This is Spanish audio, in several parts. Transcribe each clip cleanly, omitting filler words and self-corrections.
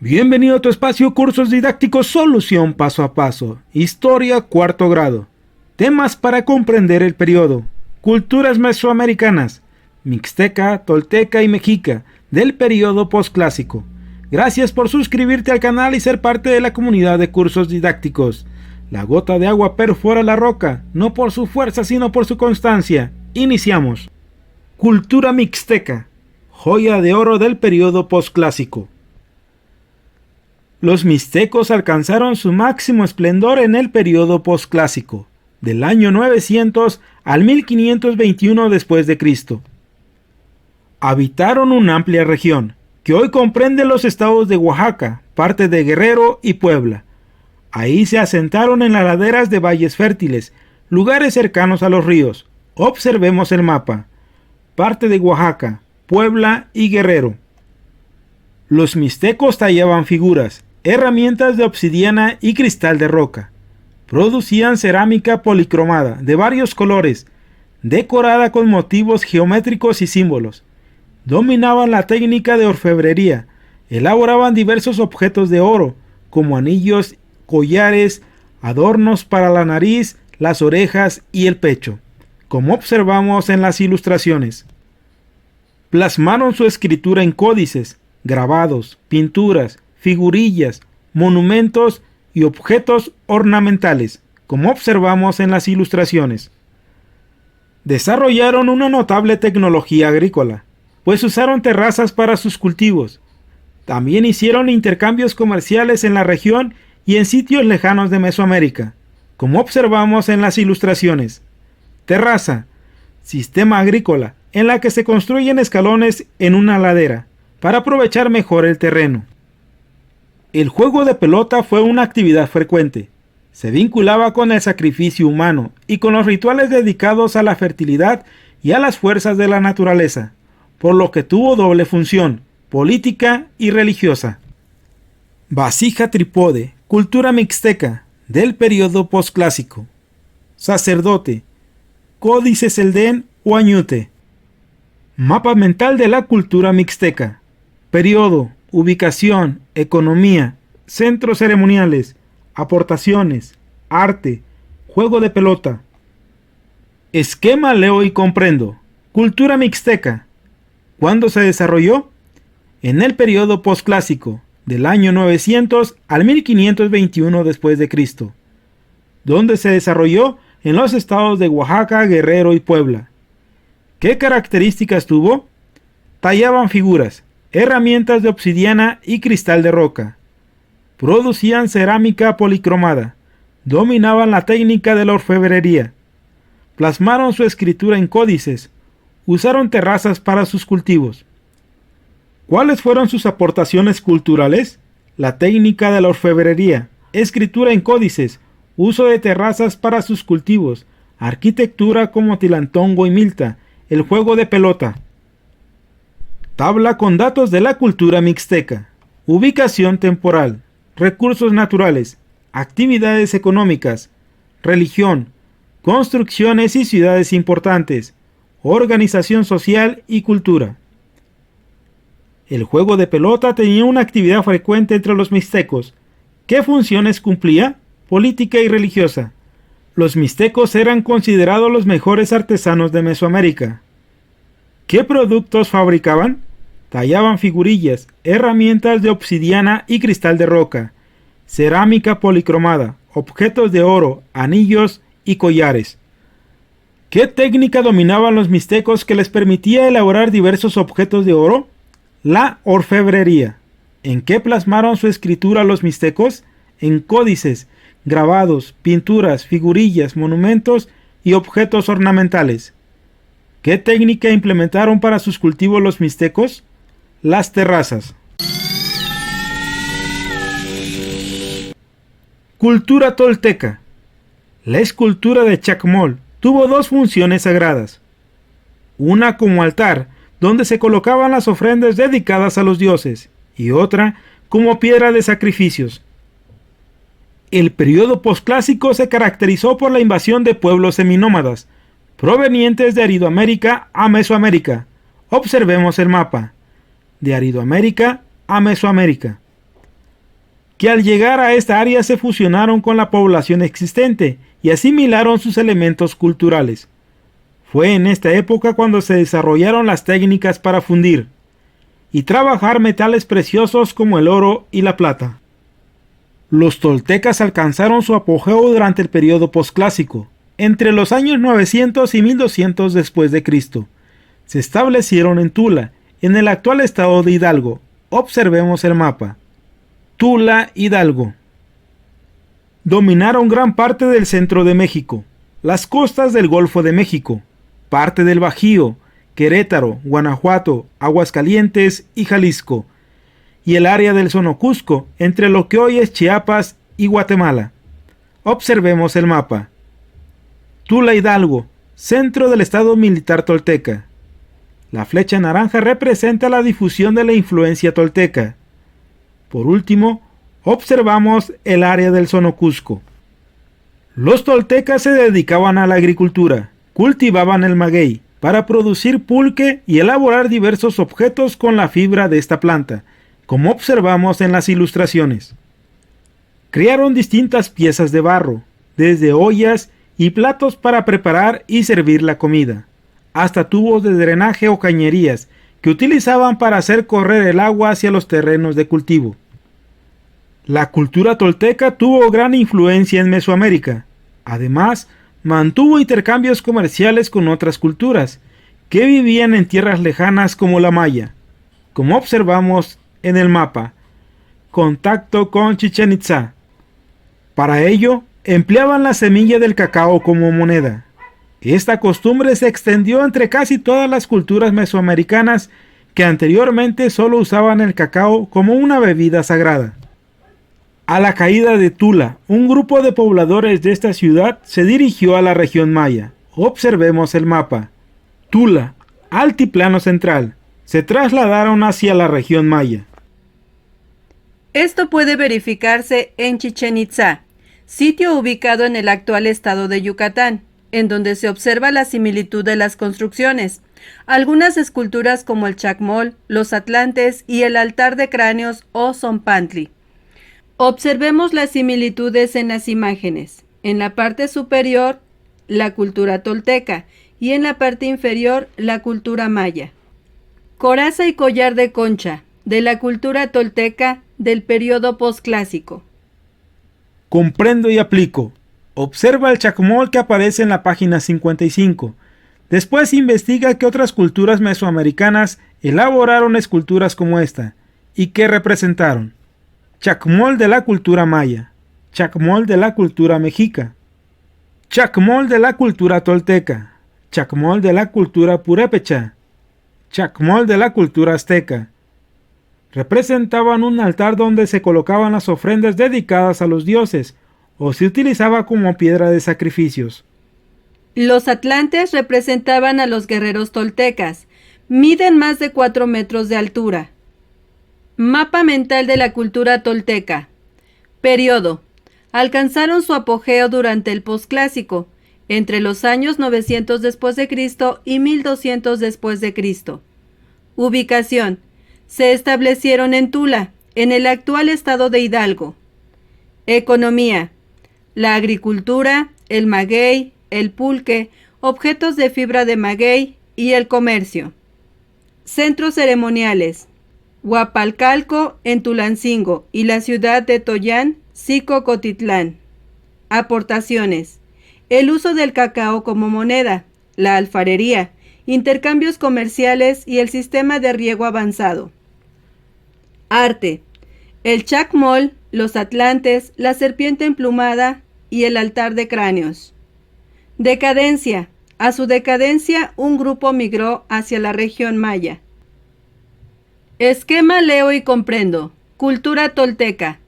Bienvenido a tu espacio Cursos Didácticos Solución Paso a Paso. Historia cuarto grado. Temas para comprender el periodo. Culturas mesoamericanas. Mixteca, Tolteca y Mexica. Del periodo posclásico. Gracias por suscribirte al canal y ser parte de la comunidad de cursos didácticos. La gota de agua perfora la roca, no por su fuerza sino por su constancia. Iniciamos. Cultura mixteca. Joya de oro del periodo posclásico. Los mixtecos alcanzaron su máximo esplendor en el periodo posclásico, del año 900 al 1521 después de Cristo. Habitaron una amplia región, que hoy comprende los estados de Oaxaca, parte de Guerrero y Puebla. Ahí se asentaron en las laderas de valles fértiles, lugares cercanos a los ríos. Observemos el mapa. Parte de Oaxaca, Puebla y Guerrero. Los mixtecos tallaban figuras, herramientas de obsidiana y cristal de roca. Producían cerámica policromada de varios colores, decorada con motivos geométricos y símbolos. Dominaban la técnica de orfebrería, elaboraban diversos objetos de oro, como anillos, collares, adornos para la nariz, las orejas y el pecho, como observamos en las ilustraciones. Plasmaron su escritura en códices, grabados, pinturas, figurillas, monumentos y objetos ornamentales, como observamos en las ilustraciones. Desarrollaron una notable tecnología agrícola, pues usaron terrazas para sus cultivos. También hicieron intercambios comerciales en la región y en sitios lejanos de Mesoamérica, como observamos en las ilustraciones. Terraza, sistema agrícola, en la que se construyen escalones en una ladera, para aprovechar mejor el terreno. El juego de pelota fue una actividad frecuente. Se vinculaba con el sacrificio humano y con los rituales dedicados a la fertilidad y a las fuerzas de la naturaleza, por lo que tuvo doble función, política y religiosa. Vasija trípode, cultura mixteca, del periodo posclásico. Sacerdote, códice celdén o añute. Mapa mental de la cultura mixteca. Periodo, ubicación, economía, centros ceremoniales, aportaciones, arte, juego de pelota. Esquema leo y comprendo. Cultura mixteca. ¿Cuándo se desarrolló? En el periodo posclásico, del año 900 al 1521 después de Cristo. ¿Dónde se desarrolló? En los estados de Oaxaca, Guerrero y Puebla. ¿Qué características tuvo? Tallaban figuras, herramientas de obsidiana y cristal de roca. Producían cerámica policromada. Dominaban la técnica de la orfebrería. Plasmaron su escritura en códices. Usaron terrazas para sus cultivos. ¿Cuáles fueron sus aportaciones culturales? La técnica de la orfebrería, escritura en códices, uso de terrazas para sus cultivos, arquitectura como Tilantongo y Milta, el juego de pelota. Tabla con datos de la cultura mixteca. Ubicación temporal, recursos naturales, actividades económicas, religión, construcciones y ciudades importantes, organización social y cultura. El juego de pelota tenía una actividad frecuente entre los mixtecos. ¿Qué funciones cumplía? Política y religiosa. Los mixtecos eran considerados los mejores artesanos de Mesoamérica. ¿Qué productos fabricaban? Tallaban figurillas, herramientas de obsidiana y cristal de roca, cerámica policromada, objetos de oro, anillos y collares. ¿Qué técnica dominaban los mixtecos que les permitía elaborar diversos objetos de oro? La orfebrería. ¿En qué plasmaron su escritura los mixtecos? En códices, grabados, pinturas, figurillas, monumentos y objetos ornamentales. ¿Qué técnica implementaron para sus cultivos los mixtecos? Las terrazas. Cultura tolteca. La escultura de Chacmol tuvo dos funciones sagradas. Una como altar, donde se colocaban las ofrendas dedicadas a los dioses, y otra como piedra de sacrificios. El periodo posclásico se caracterizó por la invasión de pueblos seminómadas, provenientes de Aridoamérica a Mesoamérica. Observemos el mapa. De Aridoamérica a Mesoamérica. que al llegar a esta área se fusionaron con la población existente y asimilaron sus elementos culturales. Fue en esta época cuando se desarrollaron las técnicas para fundir y trabajar metales preciosos como el oro y la plata. Los toltecas alcanzaron su apogeo durante el periodo posclásico, entre los años 900 y 1200 después de Cristo. Se establecieron en Tula, en el actual estado de Hidalgo. Observemos el mapa. Tula, Hidalgo. Dominaron gran parte del centro de México, las costas del Golfo de México, parte del Bajío, Querétaro, Guanajuato, Aguascalientes y Jalisco, y el área del Sonocusco, entre lo que hoy es Chiapas y Guatemala. Observemos el mapa. Tula, Hidalgo, centro del estado militar tolteca. La flecha naranja representa la difusión de la influencia tolteca. Por último, observamos el área del Sonocusco. Los toltecas se dedicaban a la agricultura, cultivaban el maguey para producir pulque y elaborar diversos objetos con la fibra de esta planta, como observamos en las ilustraciones. Crearon distintas piezas de barro, desde ollas y platos para preparar y servir la comida, hasta tubos de drenaje o cañerías que utilizaban para hacer correr el agua hacia los terrenos de cultivo. La cultura tolteca tuvo gran influencia en Mesoamérica. Además, mantuvo intercambios comerciales con otras culturas que vivían en tierras lejanas como la maya, como observamos en el mapa. Contacto con Chichén Itzá. Para ello, empleaban la semilla del cacao como moneda. Esta costumbre se extendió entre casi todas las culturas mesoamericanas que anteriormente solo usaban el cacao como una bebida sagrada. A la caída de Tula, un grupo de pobladores de esta ciudad se dirigió a la región maya. Observemos el mapa. Tula, altiplano central. Se trasladaron hacia la región maya. Esto puede verificarse en Chichén Itzá, sitio ubicado en el actual estado de Yucatán, en donde se observa la similitud de las construcciones. Algunas esculturas como el chacmol, los atlantes y el altar de cráneos o zompantli. Observemos las similitudes en las imágenes. En la parte superior, la cultura tolteca y en la parte inferior, la cultura maya. Coraza y collar de concha, de la cultura tolteca del periodo posclásico. Comprendo y aplico. Observa el chacmol que aparece en la página 55. Después investiga que otras culturas mesoamericanas elaboraron esculturas como esta y que representaron chacmol de la cultura maya, chacmol de la cultura mexica, chacmol de la cultura tolteca, chacmol de la cultura purépecha, chacmol de la cultura azteca. Representaban un altar donde se colocaban las ofrendas dedicadas a los dioses o se utilizaba como piedra de sacrificios. Los atlantes representaban a los guerreros toltecas. Miden más de 4 metros de altura. Mapa mental de la cultura tolteca. Periodo. Alcanzaron su apogeo durante el posclásico, entre los años 900 después de Cristo y 1200 después de Cristo. Ubicación. Se establecieron en Tula, en el actual estado de Hidalgo. Economía. La agricultura, el maguey, el pulque, objetos de fibra de maguey y el comercio. Centros ceremoniales. Huapalcalco en Tulancingo y la ciudad de Toyán, Xicocotitlán. Aportaciones. El uso del cacao como moneda, la alfarería, intercambios comerciales y el sistema de riego avanzado. Arte. El chacmol, los atlantes, la serpiente emplumada y el altar de cráneos. Decadencia. A su decadencia, un grupo migró hacia la región maya. Esquema leo y comprendo. Cultura tolteca.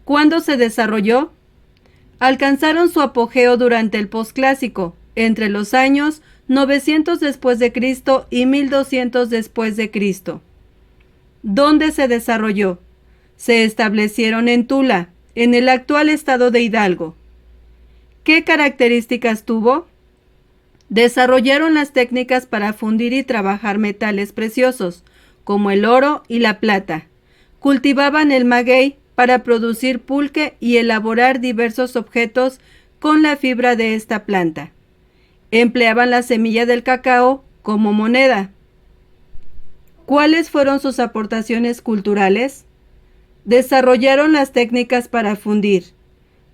¿Cuándo se desarrolló? Alcanzaron su apogeo durante el posclásico, entre los años 900 después de Cristo y 1200 después de Cristo. ¿Dónde se desarrolló? Se establecieron en Tula, en el actual estado de Hidalgo. ¿Qué características tuvo? Desarrollaron las técnicas para fundir y trabajar metales preciosos, como el oro y la plata. Cultivaban el maguey para producir pulque y elaborar diversos objetos con la fibra de esta planta. Empleaban la semilla del cacao como moneda. ¿Cuáles fueron sus aportaciones culturales? Desarrollaron las técnicas para fundir,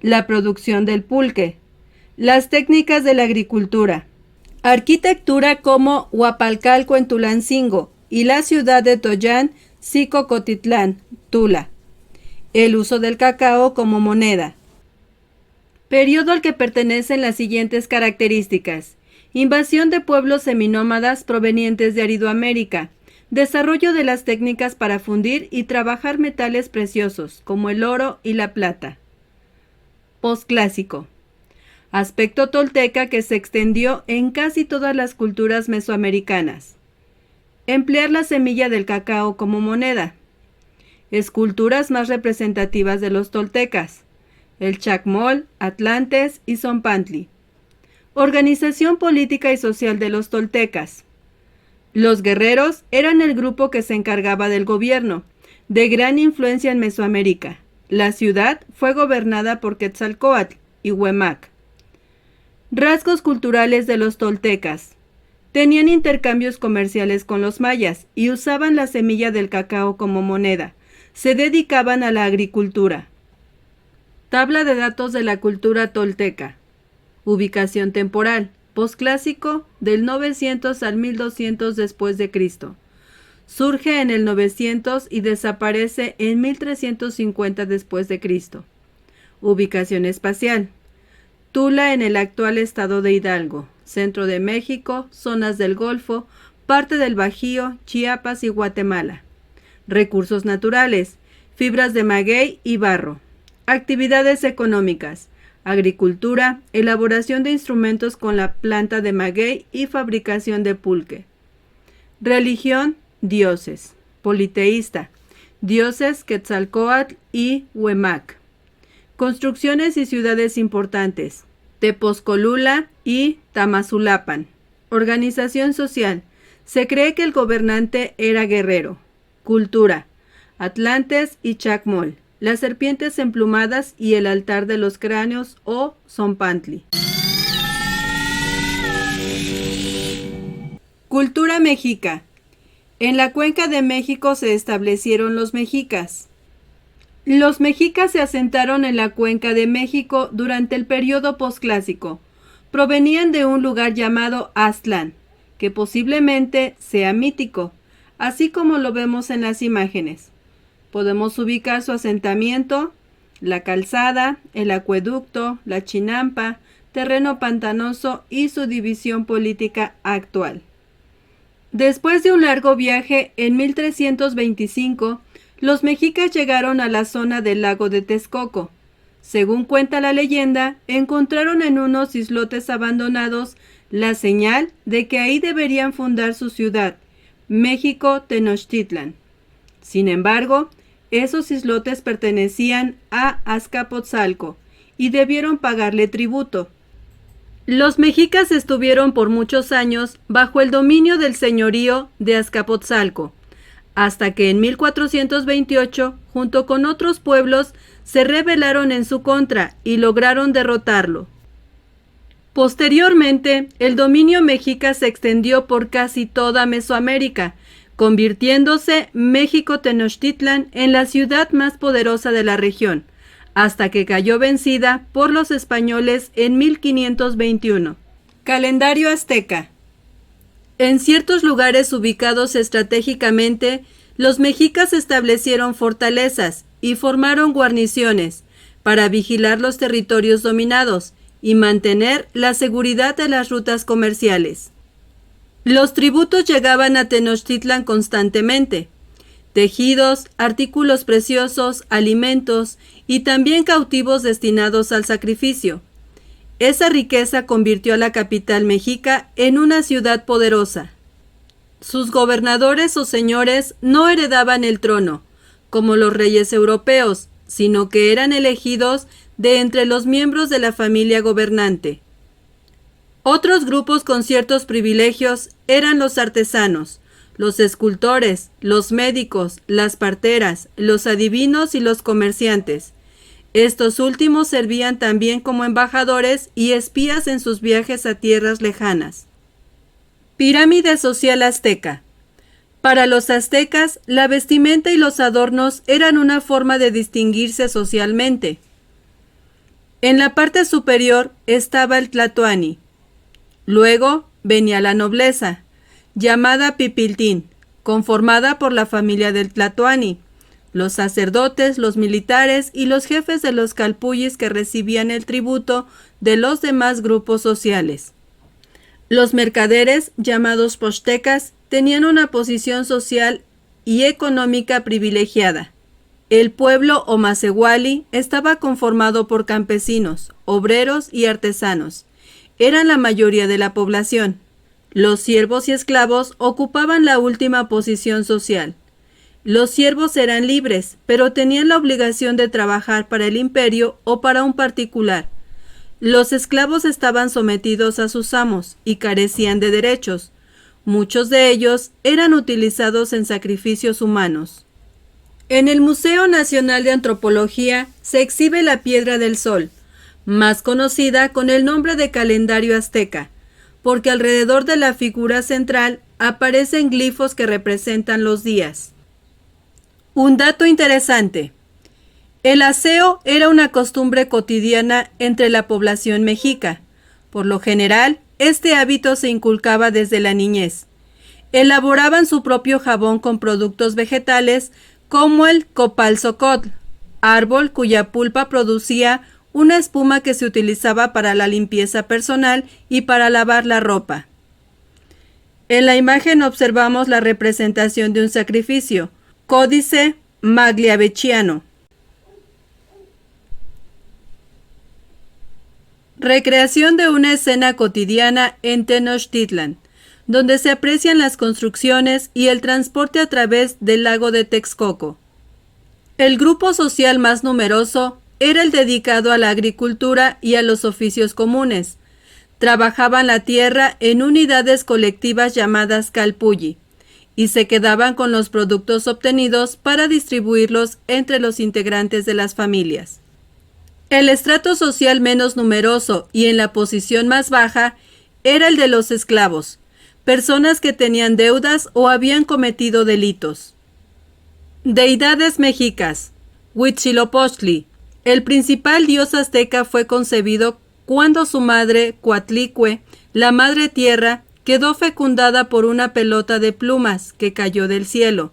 la producción del pulque, las técnicas de la agricultura, arquitectura como Huapalcalco en Tulancingo y la ciudad de Toyán, Xicocotitlán, Tula. El uso del cacao como moneda. Periodo al que pertenecen las siguientes características: invasión de pueblos seminómadas provenientes de Aridoamérica, desarrollo de las técnicas para fundir y trabajar metales preciosos como el oro y la plata. Posclásico. Aspecto tolteca que se extendió en casi todas las culturas mesoamericanas. Emplear la semilla del cacao como moneda. Esculturas más representativas de los toltecas: el Chacmol, Atlantes y Zompantli. Organización política y social de los toltecas. Los guerreros eran el grupo que se encargaba del gobierno, de gran influencia en Mesoamérica. La ciudad fue gobernada por Quetzalcóatl y Huemac. Rasgos culturales de los toltecas. Tenían intercambios comerciales con los mayas y usaban la semilla del cacao como moneda. Se dedicaban a la agricultura. Tabla de datos de la cultura tolteca. Ubicación temporal. Posclásico, del 900 al 1200 después de Cristo. Surge en el 900 y desaparece en 1350 después de Cristo. Ubicación espacial. Tula en el actual estado de Hidalgo, centro de México, zonas del Golfo, parte del Bajío, Chiapas y Guatemala. Recursos naturales: fibras de maguey y barro. Actividades económicas: agricultura, elaboración de instrumentos con la planta de maguey y fabricación de pulque. Religión: dioses. Politeísta: dioses Quetzalcóatl y Huemac. Construcciones y ciudades importantes: Tepozcolula y Tamazulapan. Organización social: se cree que el gobernante era guerrero. Cultura: Atlantes y Chacmol, las serpientes emplumadas y el altar de los cráneos o Zompantli. Cultura mexica. En la cuenca de México se establecieron los mexicas. Los mexicas se asentaron en la cuenca de México durante el periodo posclásico. Provenían de un lugar llamado Aztlán, que posiblemente sea mítico, así como lo vemos en las imágenes. Podemos ubicar su asentamiento, la calzada, el acueducto, la chinampa, terreno pantanoso y su división política actual. Después de un largo viaje, en 1325, los mexicas llegaron a la zona del lago de Texcoco. Según cuenta la leyenda, encontraron en unos islotes abandonados la señal de que ahí deberían fundar su ciudad, México Tenochtitlan. Sin embargo, esos islotes pertenecían a Azcapotzalco y debieron pagarle tributo. Los mexicas estuvieron por muchos años bajo el dominio del señorío de Azcapotzalco, hasta que en 1428, junto con otros pueblos, se rebelaron en su contra y lograron derrotarlo. Posteriormente, el dominio mexica se extendió por casi toda Mesoamérica, convirtiéndose México Tenochtitlan en la ciudad más poderosa de la región, hasta que cayó vencida por los españoles en 1521. Calendario azteca. En ciertos lugares ubicados estratégicamente, los mexicas establecieron fortalezas y formaron guarniciones para vigilar los territorios dominados y mantener la seguridad de las rutas comerciales. Los tributos llegaban a Tenochtitlan constantemente: tejidos, artículos preciosos, alimentos y también cautivos destinados al sacrificio. Esa riqueza convirtió a la capital mexica en una ciudad poderosa. Sus gobernadores o señores no heredaban el trono, como los reyes europeos, sino que eran elegidos de entre los miembros de la familia gobernante. Otros grupos con ciertos privilegios eran los artesanos, los escultores, los médicos, las parteras, los adivinos y los comerciantes. Estos últimos servían también como embajadores y espías en sus viajes a tierras lejanas. Pirámide social azteca. Para los aztecas, la vestimenta y los adornos eran una forma de distinguirse socialmente. En la parte superior estaba el tlatoani. Luego venía la nobleza, llamada pipiltín, conformada por la familia del tlatoani, los sacerdotes, los militares y los jefes de los calpullis que recibían el tributo de los demás grupos sociales. Los mercaderes, llamados pochtecas, tenían una posición social y económica privilegiada. El pueblo o masehuali estaba conformado por campesinos, obreros y artesanos. Eran la mayoría de la población. Los siervos y esclavos ocupaban la última posición social. Los siervos eran libres, pero tenían la obligación de trabajar para el imperio o para un particular. Los esclavos estaban sometidos a sus amos y carecían de derechos. Muchos de ellos eran utilizados en sacrificios humanos. En el Museo Nacional de Antropología se exhibe la Piedra del Sol, más conocida con el nombre de calendario azteca, porque alrededor de la figura central aparecen glifos que representan los días. Un dato interesante. El aseo era una costumbre cotidiana entre la población mexica. Por lo general, este hábito se inculcaba desde la niñez. Elaboraban su propio jabón con productos vegetales como el copalzocotl, árbol cuya pulpa producía una espuma que se utilizaba para la limpieza personal y para lavar la ropa. En la imagen observamos la representación de un sacrificio, Códice Magliavecchiano. Recreación de una escena cotidiana en Tenochtitlan, donde se aprecian las construcciones y el transporte a través del lago de Texcoco. El grupo social más numeroso era el dedicado a la agricultura y a los oficios comunes. Trabajaban la tierra en unidades colectivas llamadas calpulli y se quedaban con los productos obtenidos para distribuirlos entre los integrantes de las familias. El estrato social menos numeroso y en la posición más baja era el de los esclavos, personas que tenían deudas o habían cometido delitos. Deidades mexicas. Huitzilopochtli. El principal dios azteca fue concebido cuando su madre, Coatlicue, la madre tierra, quedó fecundada por una pelota de plumas que cayó del cielo.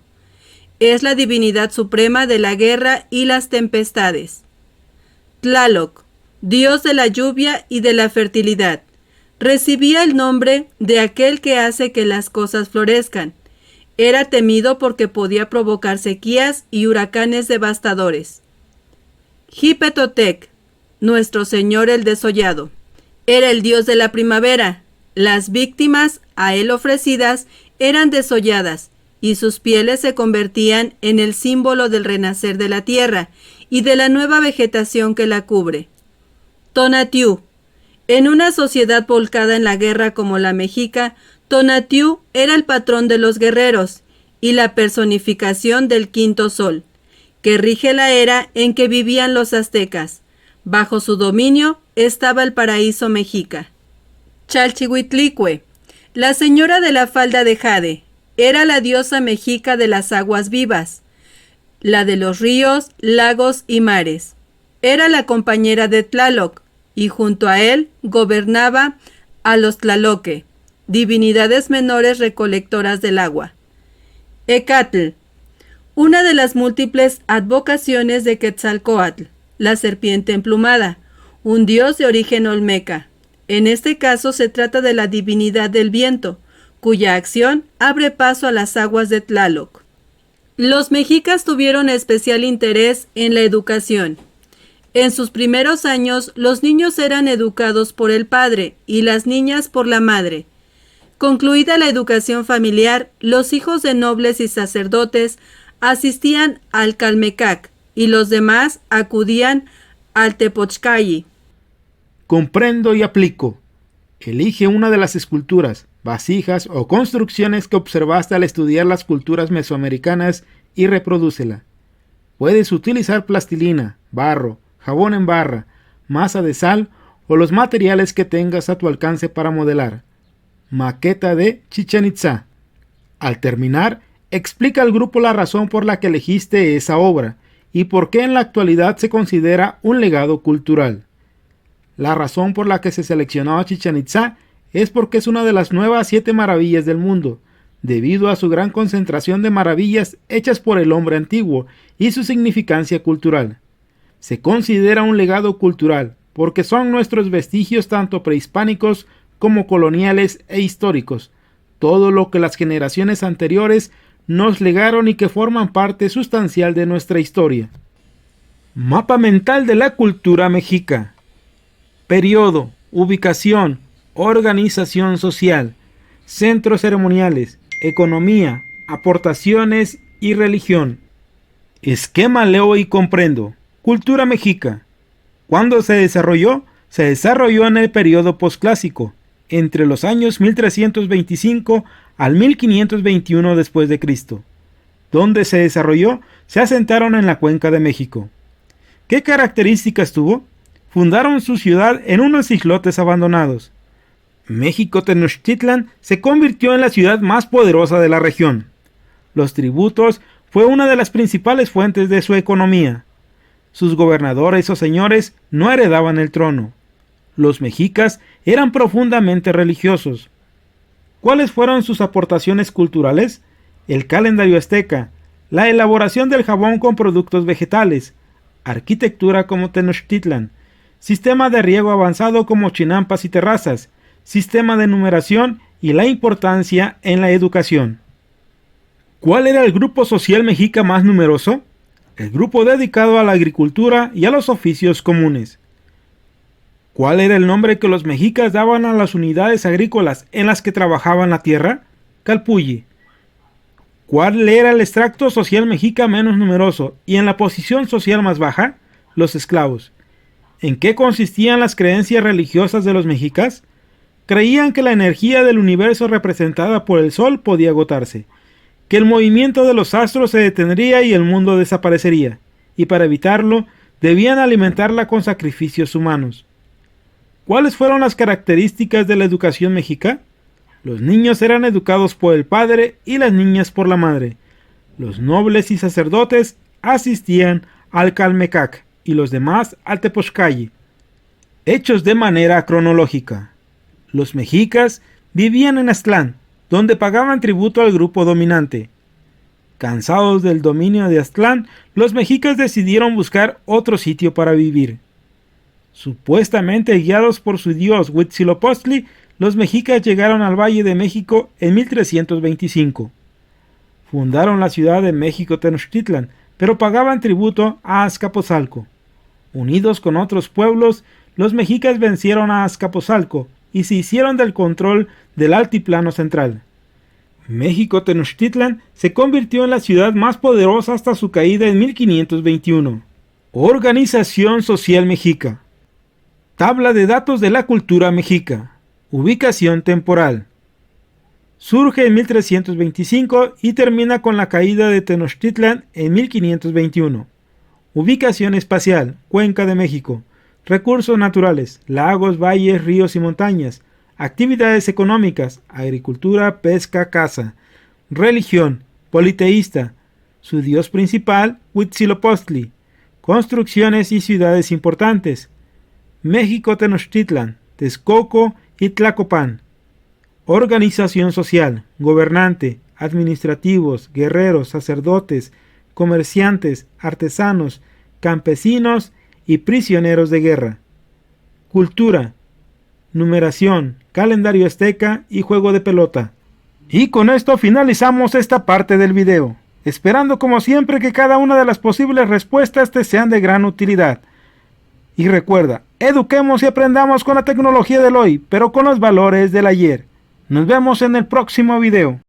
Es la divinidad suprema de la guerra y las tempestades. Tlaloc, dios de la lluvia y de la fertilidad. Recibía el nombre de aquel que hace que las cosas florezcan. Era temido porque podía provocar sequías y huracanes devastadores. Jipetotec, nuestro señor el desollado. Era el dios de la primavera. Las víctimas a él ofrecidas eran desolladas y sus pieles se convertían en el símbolo del renacer de la tierra y de la nueva vegetación que la cubre. Tonatiuh. En una sociedad volcada en la guerra como la mexica, Tonatiuh era el patrón de los guerreros y la personificación del quinto sol, que rige la era en que vivían los aztecas. Bajo su dominio estaba el paraíso mexica. Chalchihuitlicue, la señora de la falda de jade, era la diosa mexica de las aguas vivas, la de los ríos, lagos y mares. Era la compañera de Tlaloc, y junto a él gobernaba a los Tlaloque, divinidades menores recolectoras del agua. Ecatl, una de las múltiples advocaciones de Quetzalcóatl, la serpiente emplumada, un dios de origen olmeca. En este caso se trata de la divinidad del viento, cuya acción abre paso a las aguas de Tlaloc. Los mexicas tuvieron especial interés en la educación. En sus primeros años, los niños eran educados por el padre y las niñas por la madre. Concluida la educación familiar, los hijos de nobles y sacerdotes asistían al Calmecac y los demás acudían al Tepochcalli. Comprendo y aplico. Elige una de las esculturas. vasijas o construcciones que observaste al estudiar las culturas mesoamericanas y reprodúcela. Puedes utilizar plastilina, barro, jabón en barra, masa de sal o los materiales que tengas a tu alcance para modelar. Maqueta de Chichén Itzá. Al terminar, explica al grupo la razón por la que elegiste esa obra y por qué en la actualidad se considera un legado cultural. La razón por la que se seleccionó a Chichén Itzá es porque es una de las nuevas 7 maravillas del mundo, debido a su gran concentración de maravillas hechas por el hombre antiguo y su significancia cultural. Se considera un legado cultural porque son nuestros vestigios tanto prehispánicos como coloniales e históricos, todo lo que las generaciones anteriores nos legaron y que forman parte sustancial de nuestra historia. Mapa mental de la cultura mexica. Periodo, ubicación, organización social, centros ceremoniales, economía, aportaciones y religión. Esquema leo y comprendo. Cultura mexica. ¿Cuándo se desarrolló? Se desarrolló en el periodo posclásico, entre los años 1325 al 1521 después de Cristo. ¿Dónde se desarrolló? Se asentaron en la Cuenca de México. ¿Qué características tuvo? Fundaron su ciudad en unos islotes abandonados. México Tenochtitlan se convirtió en la ciudad más poderosa de la región. Los tributos fue una de las principales fuentes de su economía. Sus gobernadores o señores no heredaban el trono. Los mexicas eran profundamente religiosos. ¿Cuáles fueron sus aportaciones culturales? El calendario azteca, la elaboración del jabón con productos vegetales, arquitectura como Tenochtitlan, sistema de riego avanzado como chinampas y terrazas, sistema de numeración y la importancia en la educación. ¿Cuál era el grupo social mexica más numeroso? El grupo dedicado a la agricultura y a los oficios comunes. ¿Cuál era el nombre que los mexicas daban a las unidades agrícolas en las que trabajaban la tierra? Calpulli. ¿Cuál era el extracto social mexica menos numeroso y en la posición social más baja? Los esclavos. ¿En qué consistían las creencias religiosas de los mexicas? Creían que la energía del universo representada por el sol podía agotarse, que el movimiento de los astros se detendría y el mundo desaparecería, y para evitarlo debían alimentarla con sacrificios humanos. ¿Cuáles fueron las características de la educación mexica? Los niños eran educados por el padre y las niñas por la madre. Los nobles y sacerdotes asistían al Calmecac y los demás al Tepochcayi. Hechos de manera cronológica. Los mexicas vivían en Aztlán, donde pagaban tributo al grupo dominante. Cansados del dominio de Aztlán, los mexicas decidieron buscar otro sitio para vivir. Supuestamente guiados por su dios Huitzilopochtli, los mexicas llegaron al Valle de México en 1325. Fundaron la ciudad de México Tenochtitlan, pero pagaban tributo a Azcapotzalco. Unidos con otros pueblos, los mexicas vencieron a Azcapotzalco y se hicieron del control del altiplano central. México Tenochtitlan se convirtió en la ciudad más poderosa hasta su caída en 1521. Organización social mexica. Tabla de datos de la cultura mexica. Ubicación temporal. Surge en 1325 y termina con la caída de Tenochtitlan en 1521. Ubicación espacial. Cuenca de México. Recursos naturales. Lagos, valles, ríos y montañas. Actividades económicas. Agricultura, pesca, caza. Religión. Politeísta. Su dios principal, Huitzilopochtli. Construcciones y ciudades importantes. México Tenochtitlan, Texcoco y Tlacopan. Organización social, gobernante, administrativos, guerreros, sacerdotes, comerciantes, artesanos, campesinos y prisioneros de guerra. Cultura, numeración, calendario azteca y juego de pelota. Y con esto finalizamos esta parte del video, esperando como siempre que cada una de las posibles respuestas te sean de gran utilidad. Y recuerda, eduquemos y aprendamos con la tecnología del hoy, pero con los valores del ayer. Nos vemos en el próximo video.